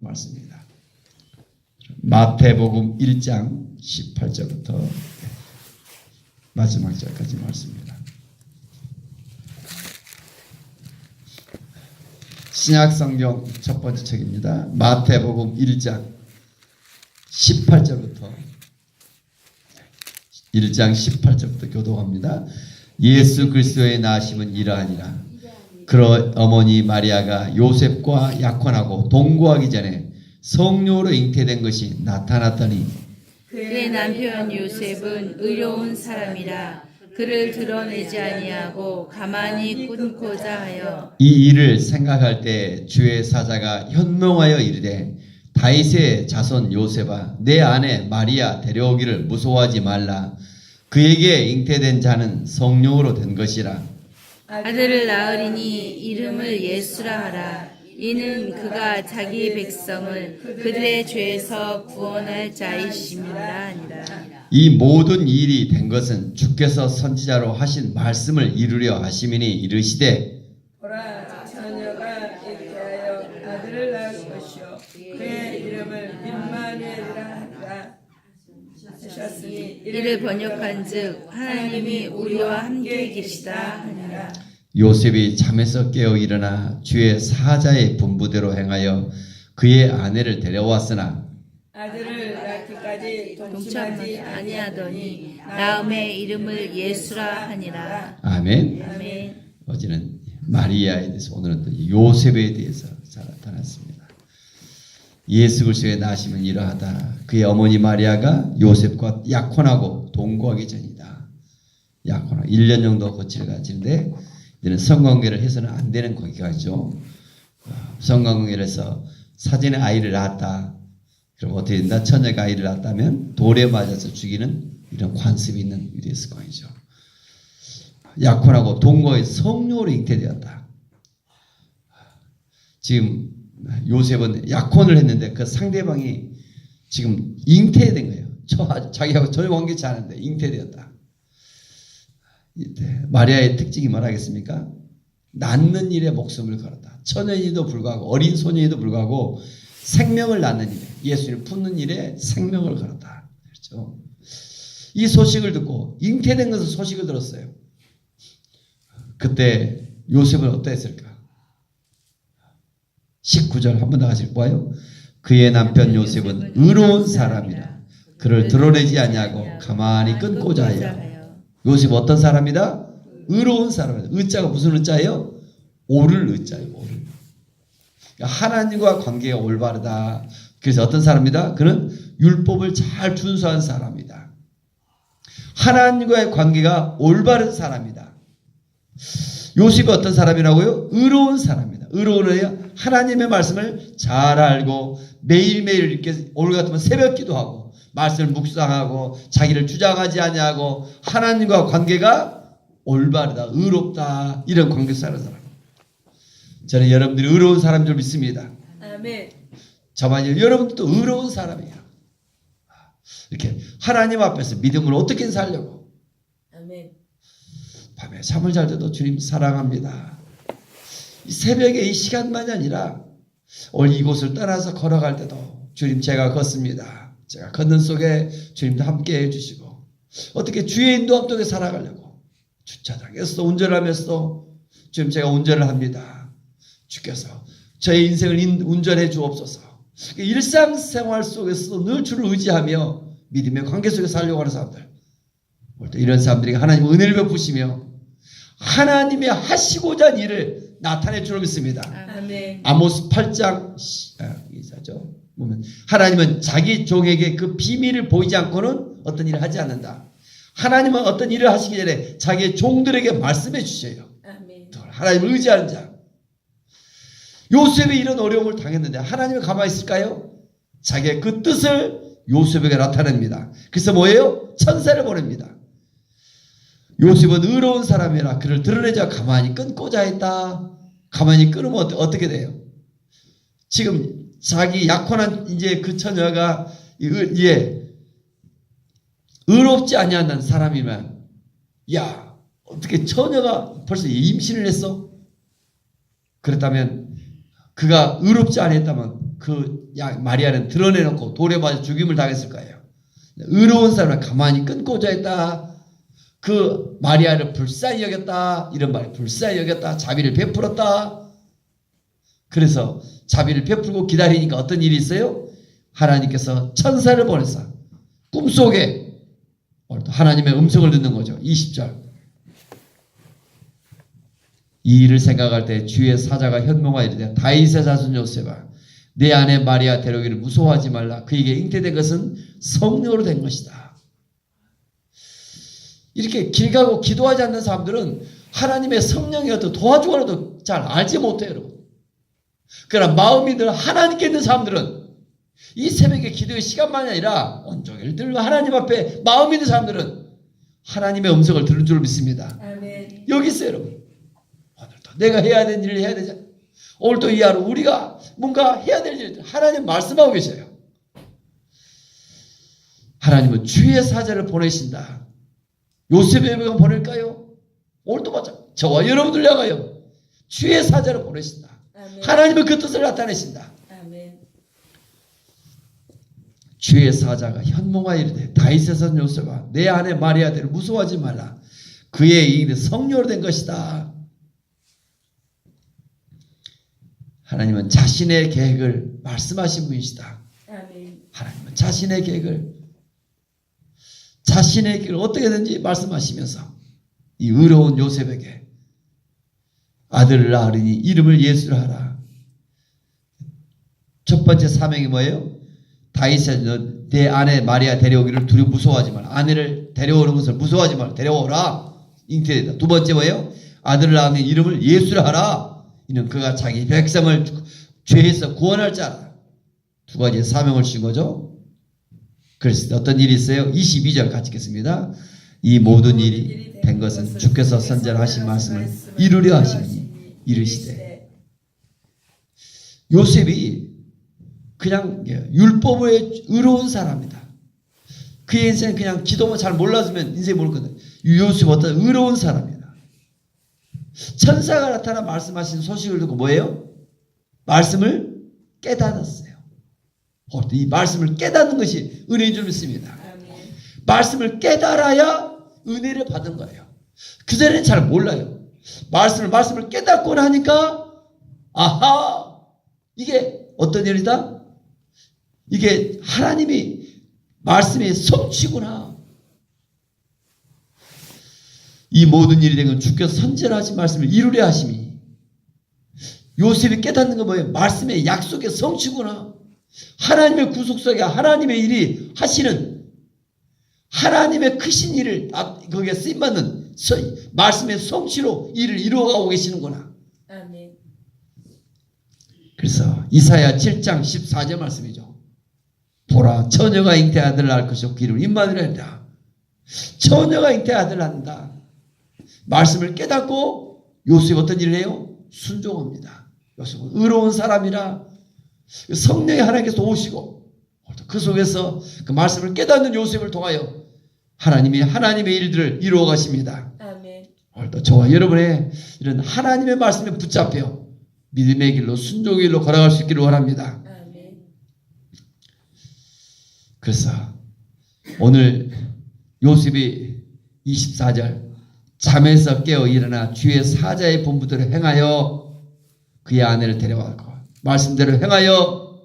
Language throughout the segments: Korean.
말씀입니다. 마태복음 1장 18절부터 마지막 절까지 말씀입니다. 신약성경 첫 번째 책입니다. 마태복음 1장 18절부터 교독합니다. 예수 그리스도의 나심은 이러하니라. 그러 어머니 마리아가 요셉과 약혼하고 동거하기 전에 성령으로 잉태된 것이 나타났더니 그의 남편 요셉은 의로운 사람이라 그를 드러내지 아니하고 가만히 끊고자 하여 이 일을 생각할 때 주의 사자가 현명하여 이르되 다윗의 자손 요셉아 내 아내 마리아 데려오기를 무서워하지 말라. 그에게 잉태된 자는 성령으로 된 것이라. 아들을 낳으리니 이름을 예수라 하라. 이는 그가 자기 백성을 그들의 죄에서 구원할 자이심이라 하니라. 이 모든 일이 된 것은 주께서 선지자로 하신 말씀을 이루려 하심이니 이르시되 보라 처녀가 잉태하여 아들을 낳을 것이요 그의 이름을 임마누엘이라 하리라 하셨으니 이를 번역한즉 하나님이 우리와 함께 계시다 하니라. 요셉이 잠에서 깨어 일어나 주의 사자의 분부대로 행하여 그의 아내를 데려왔으나 아들을 낳기까지 동침하지 동참하지 아니하더니 다음에 이름을 예수라 하니라. 아멘. 아멘. 어제는 마리아에 대해서 오늘은 또 요셉에 대해서 나타났습니다. 예수 그리스도의 나심은 이러하다. 그의 어머니 마리아가 요셉과 약혼하고 동거하기 전이다. 약혼하고 1년 정도 거치를 가지는데 이제는 성관계를 해서는 안 되는 관계가죠. 성관계를 해서 사진에 아이를 낳았다. 그럼 어떻게 된다? 처녀가 아이를 낳았다면 돌에 맞아서 죽이는 이런 관습이 있는 일이 있을 거죠. 약혼하고 동거의 성령으로 잉태되었다. 지금 요셉은 약혼을 했는데 그 상대방이 지금 잉태된 거예요. 자기하고 전혀 관계치 않은데 잉태되었다. 마리아의 특징이 뭐라겠습니까? 낳는 일에 목숨을 걸었다. 처녀에도 불구하고 어린 소녀에도 불구하고 생명을 낳는 일에 예수를 품는 일에 생명을 걸었다. 그렇죠? 이 소식을 듣고 잉태된 것을 소식을 들었어요. 그때 요셉은 어떠했을까? 19절 한 번 더 같이 봐요. 그의 남편 요셉은 의로운 사람이라 그를 드러내지 아니하고 가만히 끊고자 하여. 요셉 어떤 사람이다? 의로운 사람이다. 의자가 무슨 의자예요? 옳을 의자예요. 옳을. 그러니까 하나님과 관계가 올바르다. 그래서 어떤 사람이다? 그는 율법을 잘 준수한 사람이다. 하나님과의 관계가 올바른 사람이다. 요셉이 어떤 사람이라고요? 의로운 사람이다. 의로운 의야 하나님의 말씀을 잘 알고 매일매일 이렇게 오늘 같으면 새벽 기도하고 말씀을 묵상하고 자기를 주장하지 아니하고 하나님과 관계가 올바르다, 의롭다 이런 관계 사는 사람. 저는 여러분들이 의로운 사람인 줄 믿습니다. 아멘. 저만이 여러분들도 의로운 사람이에요. 이렇게 하나님 앞에서 믿음으로 어떻게 살려고. 아멘. 밤에 잠을 잘 때도 주님 사랑합니다. 이 새벽에 이 시간만이 아니라 오늘 이곳을 떠나서 걸어갈 때도 주님 제가 걷습니다. 제가 걷는 속에 주님도 함께 해주시고 어떻게 주의 인도함 속에 살아가려고 주차장에서 운전하면서 주님 제가 운전을 합니다. 주께서 저의 인생을 운전해 주옵소서. 일상생활 속에서 늘 주를 의지하며 믿음의 관계 속에 살려고 하는 사람들 이런 사람들이 하나님 은혜를 베푸시며 하나님이 하시고자 하는 일을 나타내 주로 믿습니다. 아멘. 아모스 8장 이사죠. 보면 하나님은 자기 종에게 그 비밀을 보이지 않고는 어떤 일을 하지 않는다. 하나님은 어떤 일을 하시기 전에 자기의 종들에게 말씀해 주셔요. 아멘. 하나님을 의지하는 자. 요셉이 이런 어려움을 당했는데 하나님이 가만히 있을까요? 자기의 그 뜻을 요셉에게 나타냅니다. 그래서 뭐예요? 천사를 보냅니다. 요셉은 의로운 사람이라 그를 드러내자 가만히 끊고자 했다. 가만히 끊으면 어떻게 돼요? 지금 자기 약혼한 이제 그 처녀가 의롭지 아니한 사람이면 야 어떻게 처녀가 벌써 임신을 했어? 그렇다면 그가 의롭지 않았다면 마리아는 드러내놓고 돌에 맞아 죽임을 당했을 거예요. 의로운 사람을 가만히 끊고자 했다. 그 마리아를 불쌍히 여겼다. 이런 말이 불쌍히 여겼다. 자비를 베풀었다. 그래서 자비를 베풀고 기다리니까 어떤 일이 있어요? 하나님께서 천사를 보내서 꿈속에 하나님의 음성을 듣는 거죠. 20절. 이 일을 생각할 때 주의 사자가 현몽하여 이르되 다윗의 자손 요셉아 내 아내 마리아 데려오기를 무서워하지 말라. 그에게 잉태된 것은 성령으로 된 것이다. 이렇게 길 가고 기도하지 않는 사람들은 하나님의 성령이 어떤 도와주고라도 잘 알지 못해요, 여러분. 그러나 마음이 늘 하나님께 있는 사람들은 이 새벽에 기도의 시간만이 아니라 온종일 늘 하나님 앞에 마음이 있는 사람들은 하나님의 음성을 들은 줄 믿습니다. 아멘. 여기 있어요, 여러분. 오늘도 내가 해야 되는 일을 해야 되잖아. 오늘도 이 하루 우리가 뭔가 해야 될 일들 하나님 말씀하고 계셔요. 하나님은 주의 사자를 보내신다. 요셉의 배가 보낼까요? 오늘도 맞아. 저와 여러분들 향하여 주의 사자를 보내신다. 아멘. 하나님은 그 뜻을 나타내신다. 아멘. 주의 사자가 현몽하여 이르되 다윗의 son 요셉아 내 아내 마리아를 무서워하지 말라. 그의 이익은 성령으로 된 것이다. 하나님은 자신의 계획을 말씀하신 분이시다. 아멘. 하나님은 자신의 계획을 어떻게든지 말씀하시면서 이 의로운 요셉에게 아들을 낳으리니 이름을 예수라 하라. 첫 번째 사명이 뭐예요? 다윗의 내 아내 마리아 데려오기를 두려워 무서워하지 말라. 아내를 데려오는 것을 무서워하지 말라. 데려오라. 잉태되다. 두 번째 뭐예요? 아들을 낳으니 이름을 예수라 하라. 이는 그가 자기 백성을 죄에서 구원할 자라. 두 가지의 사명을 주신 거죠. 그래서 어떤 일이 있어요? 22절 같이 읽겠습니다. 이 모든 일이 된 것은 주께서 선전하신 말씀을 이루려 하시니 이르시되. 요셉이 그냥 율법의 의로운 사람이다. 그의 인생은 그냥 기도만 잘 몰랐으면 인생이 모를 건데 요셉은 어떤 의로운 사람이다. 천사가 나타나 말씀하신 소식을 듣고 뭐예요? 말씀을 깨달았어요. 이 말씀을 깨닫는 것이 은혜인 줄 믿습니다. 아멘. 말씀을 깨달아야 은혜를 받은 거예요. 그전에는 잘 몰라요. 말씀을 깨닫고 나니까 아하 이게 어떤 일이다? 이게 하나님이 말씀의 성취구나. 이 모든 일이 된 건 주께서 선전하신 말씀을 이루려 하심이. 요셉이 깨닫는 건 뭐예요? 말씀의 약속의 성취구나. 하나님의 구속속에 하나님의 일이 하시는 하나님의 크신 일을 거기에 쓰임받는 말씀의 성취로 일을 이루어가고 계시는구나. 아멘. 그래서 이사야 7장 14절 말씀이죠. 보라 처녀가 잉태 아들을 낳을 것이요 그 이름을 임마누엘이라 한다. 처녀가 잉태 아들을 낳는다. 말씀을 깨닫고 요셉이 어떤 일을 해요? 순종합니다. 요셉은 의로운 사람이라 성령이 하나님께서 오시고 그 속에서 그 말씀을 깨닫는 요셉을 통하여 하나님이 하나님의 일들을 이루어 가십니다. 아멘. 오늘도 저와 여러분의 이런 하나님의 말씀에 붙잡혀 믿음의 길로 순종의 길로 걸어갈 수 있기를 원합니다. 아멘. 그래서 오늘 요셉이 24절 잠에서 깨어 일어나 주의 사자의 본부대로 행하여 그의 아내를 데려왔고 말씀대로 행하여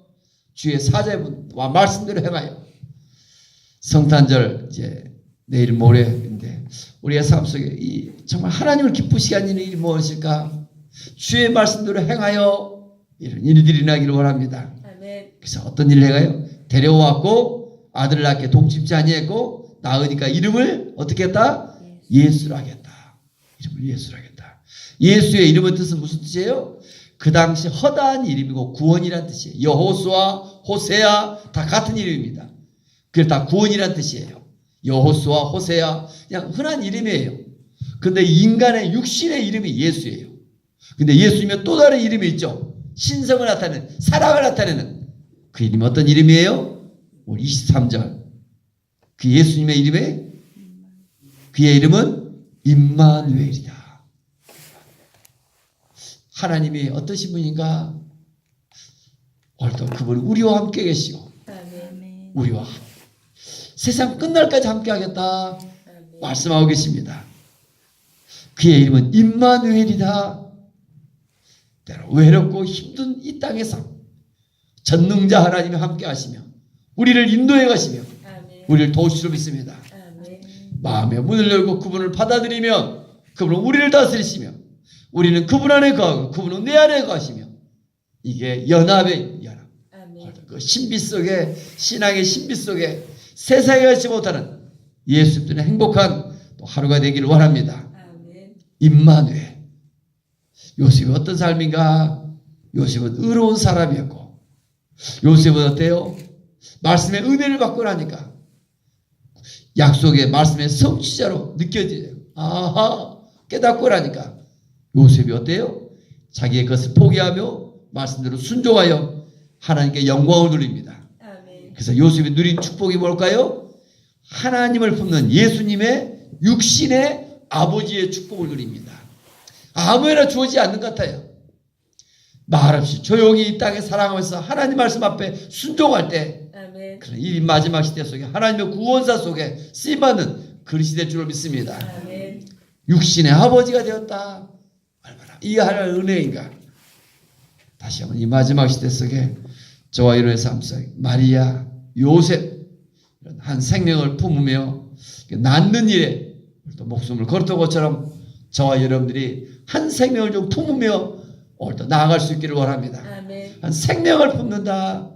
주의 사자의 본부와 말씀대로 행하여 성탄절 이제 내일 모레인데 우리의 삶 속에 이 정말 하나님을 기쁘시게 하는 일이 무엇일까? 주의 말씀대로 행하여 이런 일들이 나기를 원합니다. 아멘. 그래서 어떤 일을 행하여 데려왔고 아들을 낳게 동침지 아니했고 낳으니까 이름을 어떻게 했다? 예수라 하겠다. 이름을 예수라 하겠다. 예수의 이름의 뜻은 무슨 뜻이에요? 그 당시 허다한 이름이고 구원이란 뜻이에요. 여호수아, 호세아 다 같은 이름입니다. 그게 다 구원이란 뜻이에요. 여호수아, 호세아 그냥 흔한 이름이에요. 근데 인간의 육신의 이름이 예수예요. 근데 예수님의 또 다른 이름이 있죠. 신성을 나타내는 사랑을 나타내는 그 이름이 어떤 이름이에요? 23절 그 예수님의 이름에 그의 이름은 임마누엘이다. 하나님이 어떠신 분인가? 오늘도 그분은 우리와 함께 계시고 아멘. 우리와 세상 끝날까지 함께 하겠다 아멘. 말씀하고 계십니다. 그의 이름은 임마누엘이다. 때로 외롭고 힘든 이 땅에서 전능자 하나님이 함께 하시며 우리를 인도해 가시며 아멘. 우리를 도우시로 믿습니다. 아멘. 마음의 문을 열고 그분을 받아들이면 그분은 우리를 다스리시며 우리는 그분 안에 거하고 그분은 내 안에 거하시며 이게 연합의 연합. 아멘. 그 신비 속에 신앙의 신비 속에 세상에 가지 못하는 예수님의 행복한 또 하루가 되기를 원합니다. 아멘. 임마누엘. 요셉이 어떤 삶인가? 요셉은 의로운 사람이었고 요셉은 어때요? 말씀의 은혜를 받고 나니까 약속의 말씀의 성취자로 느껴져요. 아하 깨닫고 나니까 요셉이 어때요? 자기의 것을 포기하며 말씀대로 순종하여 하나님께 영광을 돌립니다. 아멘. 그래서 요셉이 누린 축복이 뭘까요? 하나님을 품는 예수님의 육신의 아버지의 축복을 누립니다. 아무에나 주어지지 않는 것 같아요. 말없이 조용히 이 땅에 살아가면서 하나님 말씀 앞에 순종할 때 아멘. 그런 이 마지막 시대 속에 하나님의 구원사 속에 쓰임받는 그릇이 될 줄을 믿습니다. 아멘. 육신의 아버지가 되었다. 얼마나 이 하나의 은혜인가. 다시 한번 이 마지막 시대 속에 저와 여러분의 삶 속에 마리아, 요셉 이런 한 생명을 품으며 낳는 일에 또 목숨을 걸었던 것처럼 저와 여러분들이 한 생명을 좀 품으며 오늘도 나아갈 수 있기를 원합니다. 아멘. 한 생명을 품는다.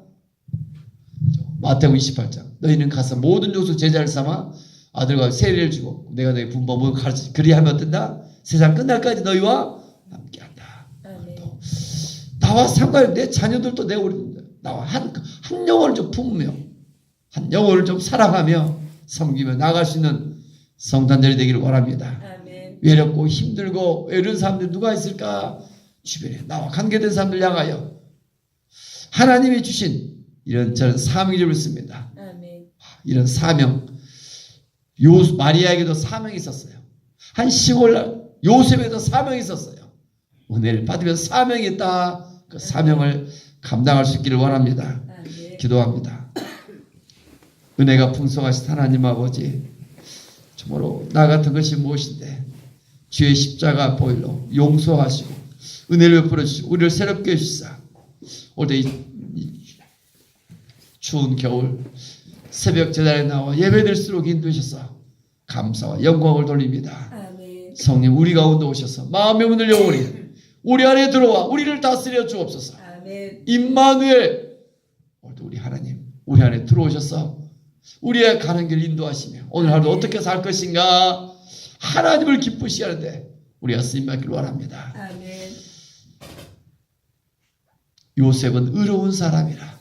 마태복음 28장 너희는 가서 모든 족속 제자를 삼아 아들과 세례를 주고 내가 너희 분부 모든 가르치 그리하면 어떤다? 세상 끝날까지 너희와 함께한다. 아멘. 나와 상관이 내 자녀들도 내 우리 나와 한 영혼을 좀 품으며 한 영혼을 좀 사랑하며 섬기며 나갈 수 있는 성탄절이 되기를 원합니다. 아멘. 외롭고 힘들고 외로운 사람들 누가 있을까? 주변에 나와 관계된 사람들 향하여 하나님이 주신 이런 저런 사명을 믿습니다. 아멘. 이런 사명. 마리아에게도 사명이 있었어요. 한 시골 요셉에도 사명이 있었어요. 은혜를 받으면 사명이 있다. 그 사명을 감당할 수 있기를 원합니다. 아멘. 기도합니다. 은혜가 풍성하신 하나님 아버지, 정말로 나 같은 것이 무엇인데 주의 십자가 보일로 용서하시고 은혜를 베풀어 주시고 우리를 새롭게 해주시사 오늘 이 추운 겨울 새벽 제단에 나와 예배드릴수록 인도하셔서 감사와 영광을 돌립니다. 아멘. 성령 우리 가운데 오셔서 마음의 문을 열어오니 우리 안에 들어와 우리를 다스려 주옵소서. 아멘. 임마누엘 오늘도 우리 하나님 우리 안에 들어오셔서 우리의 가는 길 인도하시며 오늘 하루 어떻게 살 것인가 하나님을 기쁘시게 하는데 우리가 쓰임받기를 원합니다. 아멘. 요셉은 의로운 사람이라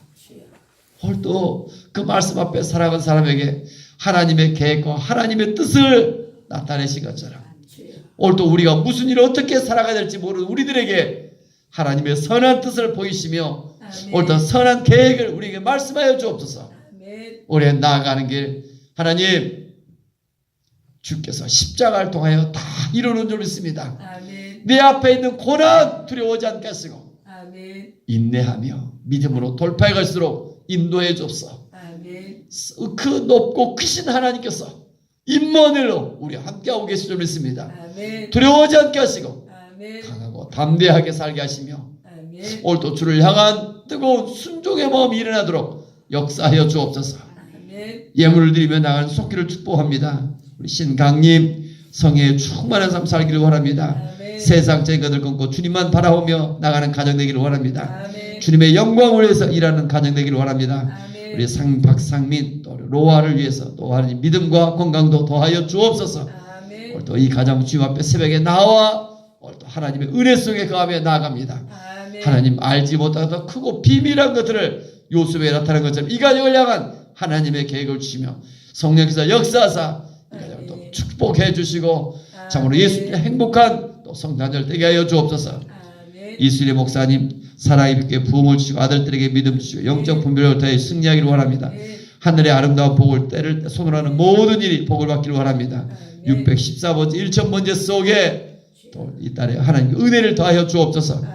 오늘도 그 말씀 앞에 살아간 사람에게 하나님의 계획과 하나님의 뜻을 나타내신 것처럼 오늘도 우리가 무슨 일을 어떻게 살아가야 될지 모르는 우리들에게 하나님의 선한 뜻을 보이시며 아멘. 오늘도 선한 계획을 우리에게 말씀하여 주옵소서. 아멘. 우리의 나아가는 길 하나님 주께서 십자가를 통하여 다 이루는 줄 믿습니다. 아멘. 내 앞에 있는 고난 두려워하지 않게 하시고 아멘. 인내하며 믿음으로 돌파해 갈수록 인도해 줍소. 아멘. 그 높고 크신 하나님께서 임마누엘로 우리 함께하고 계실 줄 믿습니다. 아멘. 두려워하지 않게 하시고 아멘. 강하고 담대하게 살게 하시며 아멘. 오늘도 주를 향한 뜨거운 순종의 마음이 일어나도록 역사하여 주옵소서. 아멘. 예물을 드리며 나가는 속기를 축복합니다. 우리 신강님 성에 충만한 삶 살기를 원합니다. 아멘. 세상적인 것을 끊고 주님만 바라보며 나가는 가정 되기를 원합니다. 아멘. 주님의 영광을 위해서 일하는 가정 되기를 원합니다. 아멘. 우리 박상민 또 로아를 위해서 또 하나님 믿음과 건강도 더하여 주옵소서. 아멘. 오늘 또 이 가정 주님 앞에 새벽에 나와 오늘 또 하나님의 은혜 속에 거하며 나아갑니다. 아멘. 하나님 알지 못하고 더 크고 비밀한 것들을 요셉에 나타난 것처럼 이 가정을 향한 하나님의 계획을 주시며 성령께서 역사하사 이 가정을 또 축복해 주시고 참으로 예수님의 행복한 또 성탄절 되게 하여 주옵소서. 아멘. 이수리 목사님 사랑의 부흥을 주시고 아들들에게 믿음 주시고 영적 분별을 더해 승리하기를 원합니다. 아멘. 하늘의 아름다운 복을 때를 손으로 하는 모든 일이 복을 받기를 원합니다. 아멘. 614번째 1000번째 속에 또 이 딸에 하나님의 은혜를 더하여 주옵소서. 아멘.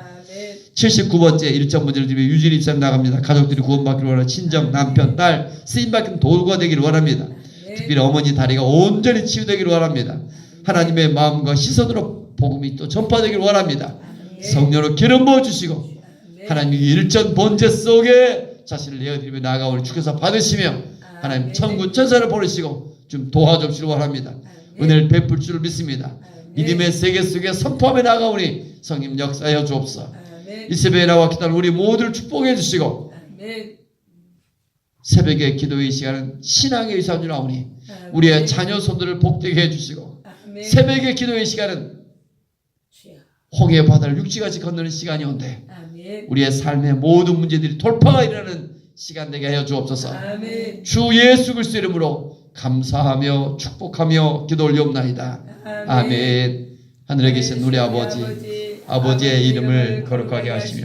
79번째 1점 문제를 드리며 유진이 입사람 나갑니다. 가족들이 구원받기를 원하는 친정, 남편, 딸 쓰임받는 도구가 되기를 원합니다. 특별히 어머니 다리가 온전히 치유되기를 원합니다. 하나님의 마음과 시선으로 복음이 또 전파되기를 원합니다. 성령으로 기름 부어주시고 하나님의 일전 번제 속에 자신을 내어드리며 나아가오니 주께서 받으시며 하나님 천군 천사를 보내시고 좀 도와주시길 원합니다. 은혜를 베풀 줄을 믿습니다. 믿음의 세계 속에 선포하며 나아가오니 성님 역사하여 주옵소서. 이 새벽에 나와 기도하는 우리 모두를 축복해 주시고 새벽의 기도의 시간은 신앙의 의사인 줄 아오니 우리의 자녀 손들을 복되게 해주시고 새벽의 기도의 시간은 홍해 바다를 육지같이 건너는 시간이 온대 우리의 삶의 모든 문제들이 돌파가 일어나는 시간 되게 하여 주옵소서. 주 예수 그리스도 이름으로 감사하며 축복하며 기도 올리옵나이다. 아멘. 하늘에 계신 우리 아버지의 이름을 거룩하게 하시며